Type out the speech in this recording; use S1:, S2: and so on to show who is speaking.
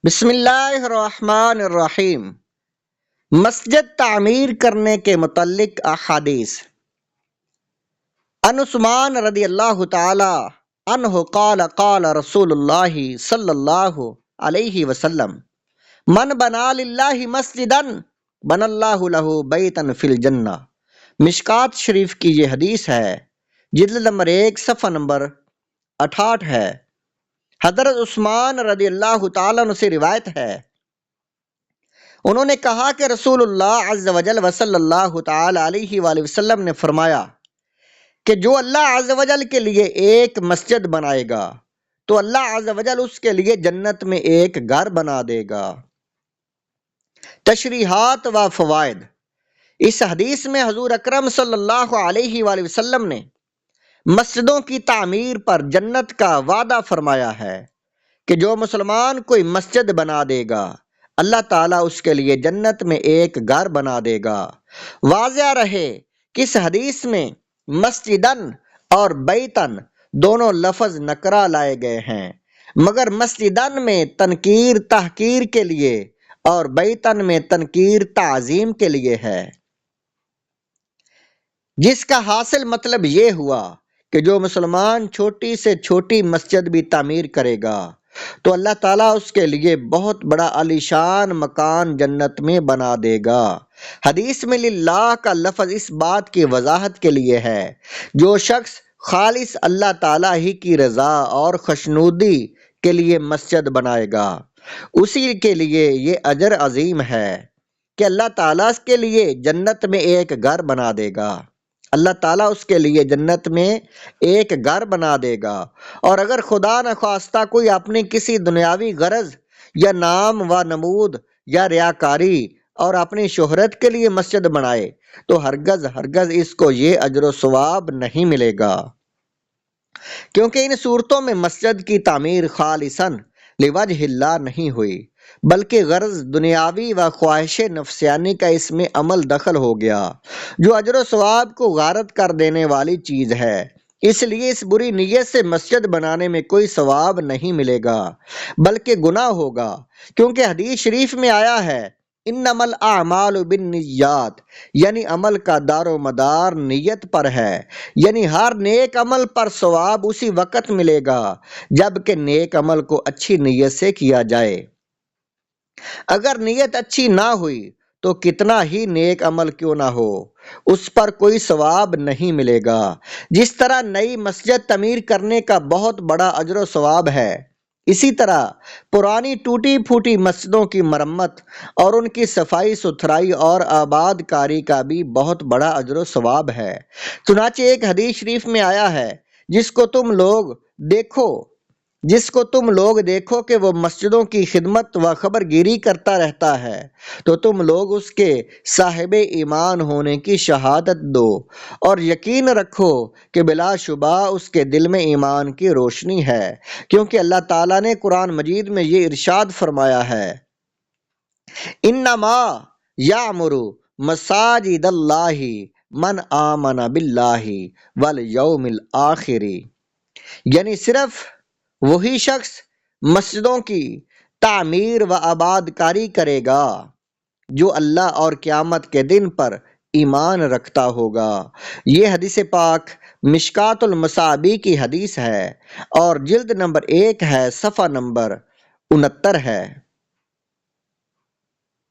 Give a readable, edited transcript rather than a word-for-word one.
S1: بسم اللہ الرحمن الرحیم۔ مسجد تعمیر کرنے کے متعلق احادیث۔ ان عثمان رضی اللہ تعالی عنہ قال قال رسول اللہ صلی اللہ علیہ وسلم من بنا للہ مسجدا بنى اللہ لہ بیتا فی الجنہ۔ مشکات شریف کی یہ حدیث ہے، جلد نمبر 1 صفحہ نمبر 68 ہے۔ حضرت عثمان رضی اللہ تعالیٰ عنہ سے روایت ہے، انہوں نے کہا کہ رسول اللہ عز و جل وصلی اللہ تعالی علیہ وآلہ وسلم نے فرمایا کہ جو اللہ عز و جل کے لیے ایک مسجد بنائے گا تو اللہ عز و جل اس کے لیے جنت میں ایک گھر بنا دے گا۔ تشریحات و فوائد۔ اس حدیث میں حضور اکرم صلی اللہ علیہ وآلہ وسلم نے مسجدوں کی تعمیر پر جنت کا وعدہ فرمایا ہے کہ جو مسلمان کوئی مسجد بنا دے گا اللہ تعالیٰ اس کے لیے جنت میں ایک گھر بنا دے گا۔ واضح رہے کہ اس حدیث میں مسجدن اور بیتن دونوں لفظ نکرہ لائے گئے ہیں، مگر مسجدن میں تنکیر تحقیر کے لیے اور بیتن میں تنکیر تعظیم کے لیے ہے، جس کا حاصل مطلب یہ ہوا کہ جو مسلمان چھوٹی سے چھوٹی مسجد بھی تعمیر کرے گا تو اللہ تعالیٰ اس کے لیے بہت بڑا عالیشان مکان جنت میں بنا دے گا۔ حدیث میں للہ کا لفظ اس بات کی وضاحت کے لیے ہے جو شخص خالص اللہ تعالیٰ ہی کی رضا اور خوشنودی کے لیے مسجد بنائے گا اسی کے لیے یہ اجر عظیم ہے کہ اللہ تعالیٰ اس کے لیے جنت میں ایک گھر بنا دے گا۔ اللہ تعالیٰ اس کے لیے جنت میں ایک گھر بنا دے گا، اور اگر خدا نخواستہ کوئی اپنی کسی دنیاوی غرض یا نام و نمود یا ریاکاری اور اپنی شہرت کے لیے مسجد بنائے تو ہرگز اس کو یہ اجر و ثواب نہیں ملے گا، کیونکہ ان صورتوں میں مسجد کی تعمیر خالصاً لوجہ اللہ نہیں ہوئی، بلکہ غرض دنیاوی و خواہش نفسیانی کا اس میں عمل دخل ہو گیا، جو اجر و ثواب کو غارت کر دینے والی چیز ہے۔ اس لیے اس بری نیت سے مسجد بنانے میں کوئی ثواب نہیں ملے گا بلکہ گناہ ہوگا، کیونکہ حدیث شریف میں آیا ہے انما الاعمال بالنیات، یعنی عمل کا دار و مدار نیت پر ہے، یعنی ہر نیک عمل پر ثواب اسی وقت ملے گا جب کہ نیک عمل کو اچھی نیت سے کیا جائے۔ اگر نیت اچھی نہ ہوئی تو کتنا ہی نیک عمل کیوں نہ ہو اس پر کوئی ثواب نہیں ملے گا۔ جس طرح نئی مسجد تعمیر کرنے کا بہت بڑا اجر و ثواب ہے، اسی طرح پرانی ٹوٹی پھوٹی مسجدوں کی مرمت اور ان کی صفائی ستھرائی اور آباد کاری کا بھی بہت بڑا اجر و ثواب ہے۔ چنانچہ ایک حدیث شریف میں آیا ہے جس کو تم لوگ دیکھو کہ وہ مسجدوں کی خدمت و خبر گیری کرتا رہتا ہے تو تم لوگ اس کے صاحب ایمان ہونے کی شہادت دو اور یقین رکھو کہ بلا شبہ اس کے دل میں ایمان کی روشنی ہے، کیونکہ اللہ تعالیٰ نے قرآن مجید میں یہ ارشاد فرمایا ہے انما یعمر مساجد اللہ من آمن باللہ والیوم الآخر، یعنی صرف وہی شخص مسجدوں کی تعمیر و آباد کاری کرے گا جو اللہ اور قیامت کے دن پر ایمان رکھتا ہوگا۔ یہ حدیث پاک مشکات المصابیح کی حدیث ہے اور جلد نمبر 1 ہے، صفحہ نمبر 69 ہے۔